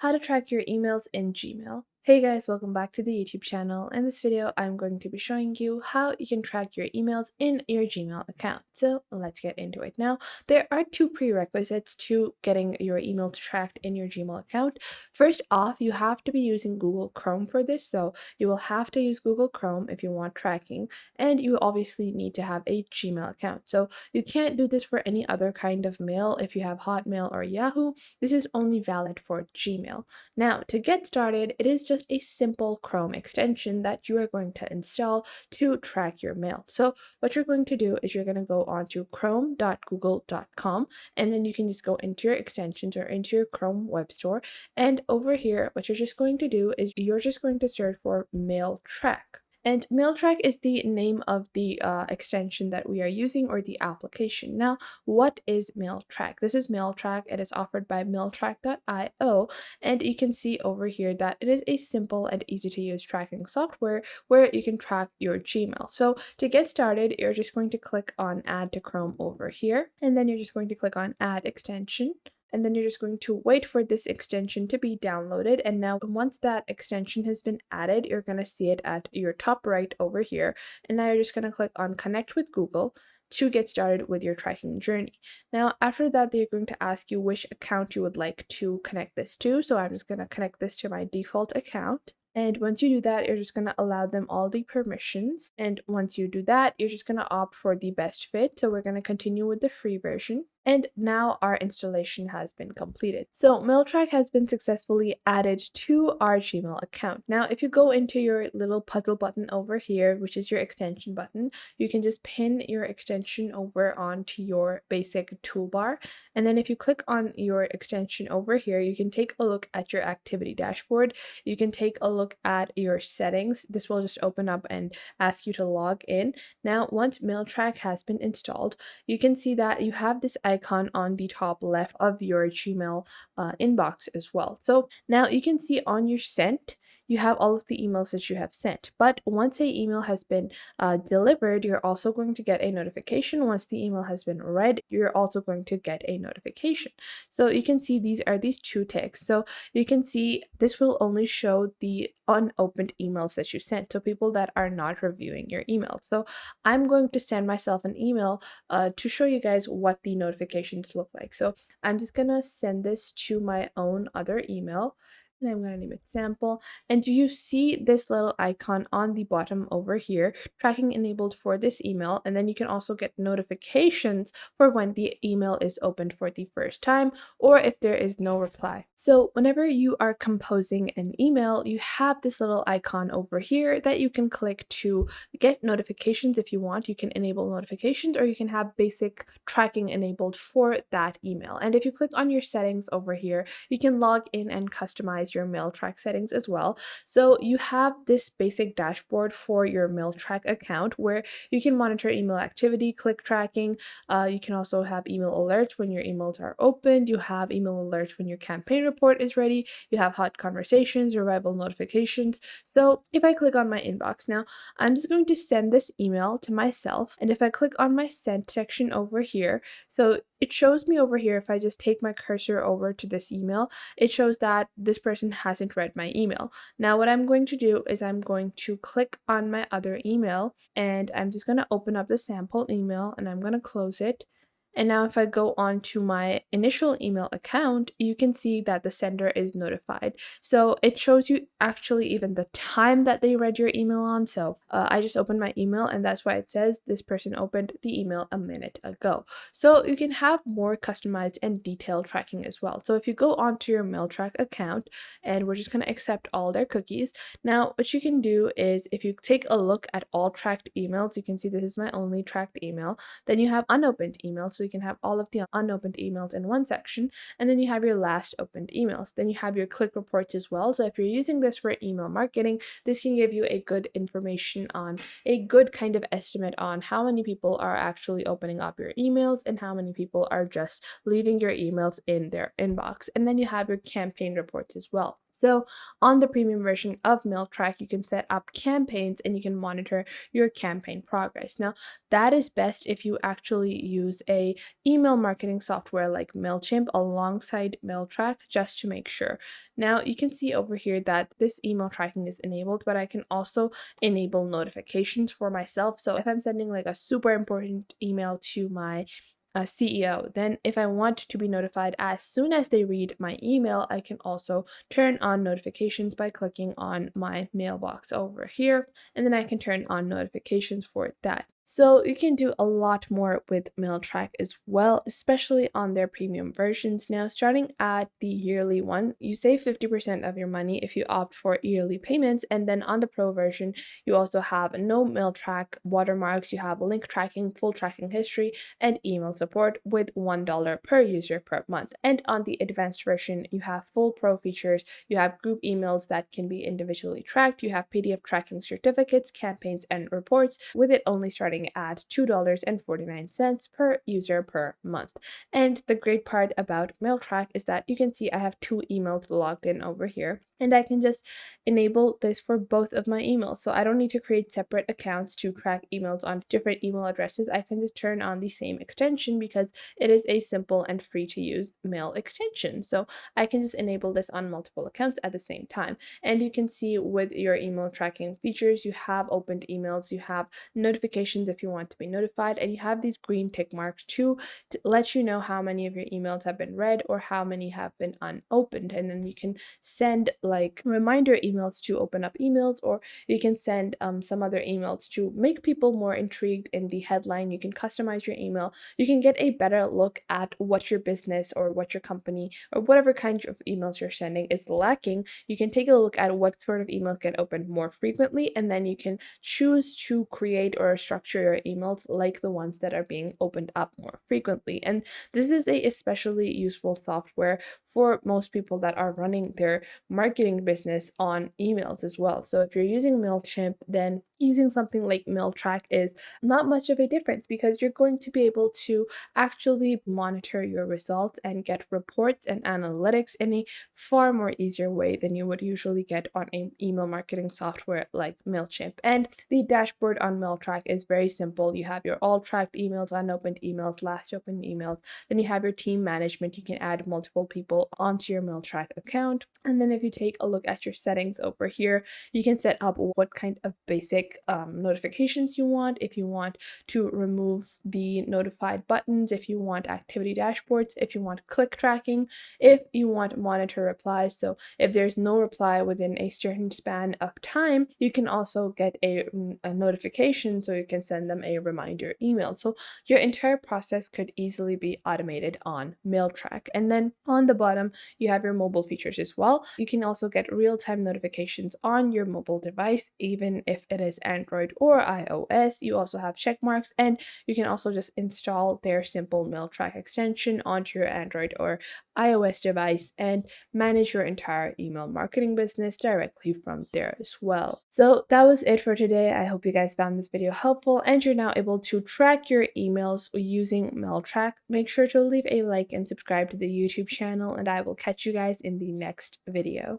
How to track your emails in Gmail. Hey guys, welcome back to the YouTube channel. In this video, I'm going to be showing you how you can track your emails in your Gmail account. So let's get into it now. There are two prerequisites to getting your emails tracked in your Gmail account. First off, you have to be using Google Chrome for this. So you will have to use Google Chrome if you want tracking, and you obviously need to have a Gmail account. So you can't do this for any other kind of mail if you have Hotmail or Yahoo. This is only valid for Gmail. Now, to get started, it is just a simple Chrome extension that you are going to install to track your mail. So, what you're going to do is you're going to go onto chrome.google.com, and then you can just go into your extensions or into your Chrome web store. And over here, what you're just going to do is you're just going to search for Mail Track. And MailTrack is the name of the extension that we are using, or the application. Now, what is MailTrack? This is MailTrack. It is offered by mailtrack.io, and you can see over here that it is a simple and easy to use tracking software where you can track your Gmail. So to get started, you're just going to click on Add to Chrome over here, and then you're just going to click on Add Extension. And then you're just going to wait for this extension to be downloaded. And now once that extension has been added, you're going to see it at your top right over here. And now you're just going to click on Connect with Google to get started with your tracking journey. Now, after that, they're going to ask you which account you would like to connect this to. So I'm just going to connect this to my default account. And once you do that, you're just going to allow them all the permissions. And once you do that, you're just going to opt for the best fit. So we're going to continue with the free version. And now our installation has been completed. So MailTrack has been successfully added to our Gmail account. Now, if you go into your little puzzle button over here, which is your extension button, you can just pin your extension over onto your basic toolbar. And then if you click on your extension over here, you can take a look at your activity dashboard. You can take a look at your settings. This will just open up and ask you to log in. Now, once MailTrack has been installed, you can see that you have this icon on the top left of your Gmail inbox as well. So now you can see on your sent, you have all of the emails that you have sent. But once a email has been delivered, you're also going to get a notification. Once the email has been read, you're also going to get a notification. So you can see these are these two ticks. So you can see this will only show the unopened emails that you sent. So people that are not reviewing your email. So I'm going to send myself an email to show you guys what the notifications look like. So I'm just gonna send this to my own other email, and I'm gonna name it sample. And you see this little icon on the bottom over here, tracking enabled for this email. And then you can also get notifications for when the email is opened for the first time, or if there is no reply. So whenever you are composing an email, you have this little icon over here that you can click to get notifications. If you want, you can enable notifications, or you can have basic tracking enabled for that email. And if you click on your settings over here, you can log in and customize your mail track settings as well. So you have this basic dashboard for your mail track account where you can monitor email activity, click tracking. You can also have email alerts when your emails are opened. You have email alerts when your campaign report is ready. You have hot conversations, arrival notifications. So if I click on my inbox now, I'm just going to send this email to myself. And if I click on my sent section over here, so it shows me over here, if I just take my cursor over to this email, it shows that this person hasn't read my email. Now, what I'm going to do is I'm going to click on my other email, and I'm just going to open up the sample email, and I'm going to close it. And now if I go on to my initial email account, you can see that the sender is notified. So it shows you actually even the time that they read your email on. So I just opened my email, and that's why it says this person opened the email a minute ago. So you can have more customized and detailed tracking as well. So if you go onto your MailTrack account, and we're just going to accept all their cookies. Now, what you can do is if you take a look at all tracked emails, you can see this is my only tracked email. Then you have unopened emails. So you can have all of the unopened emails in one section, and then you have your last opened emails. Then you have your click reports as well. So if you're using this for email marketing, this can give you a good information on a good kind of estimate on how many people are actually opening up your emails and how many people are just leaving your emails in their inbox. And then you have your campaign reports as well. So on the premium version of MailTrack, you can set up campaigns and you can monitor your campaign progress. Now, that is best if you actually use a email marketing software like MailChimp alongside MailTrack just to make sure. Now, you can see over here that this email tracking is enabled, but I can also enable notifications for myself. So if I'm sending like a super important email to my CEO, then if I want to be notified as soon as they read my email, I can also turn on notifications by clicking on my mailbox over here, and then I can turn on notifications for that. So you can do a lot more with MailTrack as well, especially on their premium versions. Now, starting at the yearly one, you save 50% of your money if you opt for yearly payments. And then on the pro version, you also have no MailTrack watermarks, you have link tracking, full tracking history, and email support with $1 per user per month. And on the advanced version, you have full pro features, you have group emails that can be individually tracked, you have PDF tracking certificates, campaigns, and reports, with it only starting at $2.49 per user per month. And the great part about MailTrack is that you can see I have 2 emails logged in over here, and I can just enable this for both of my emails. So I don't need to create separate accounts to track emails on different email addresses. I can just turn on the same extension because it is a simple and free to use mail extension. So I can just enable this on multiple accounts at the same time. And you can see with your email tracking features, you have opened emails, you have notifications if you want to be notified, and you have these green tick marks to let you know how many of your emails have been read or how many have been unopened. And then you can send like reminder emails to open up emails, or you can send some other emails to make people more intrigued in the headline. You can customize your email. You can get a better look at what your business or what your company or whatever kind of emails you're sending is lacking. You can take a look at what sort of emails get opened more frequently, and then you can choose to create or structure your emails like the ones that are being opened up more frequently. And this is a especially useful software for most people that are running their marketing business on emails as well. So if you're using MailChimp, then using something like MailTrack is not much of a difference because you're going to be able to actually monitor your results and get reports and analytics in a far more easier way than you would usually get on an email marketing software like MailChimp. And the dashboard on MailTrack is very simple. You have your all tracked emails, unopened emails, last opened emails. Then you have your team management. You can add multiple people onto your MailTrack account. And then if you take a look at your settings over here, you can set up what kind of basic notifications you want. If you want to remove the notified buttons, if you want activity dashboards, if you want click tracking, if you want monitor replies. So if there's no reply within a certain span of time, you can also get a notification so you can send them a reminder email. So your entire process could easily be automated on MailTrack. And then on the bottom, you have your mobile features as well. You can also get real-time notifications on your mobile device, even if it is Android or iOS. You also have check marks, and you can also just install their simple MailTrack extension onto your Android or iOS device and manage your entire email marketing business directly from there as well. So that was it for today. I hope you guys found this video helpful and you're now able to track your emails using MailTrack. Make sure to leave a like and subscribe to the YouTube channel, and I will catch you guys in the next video.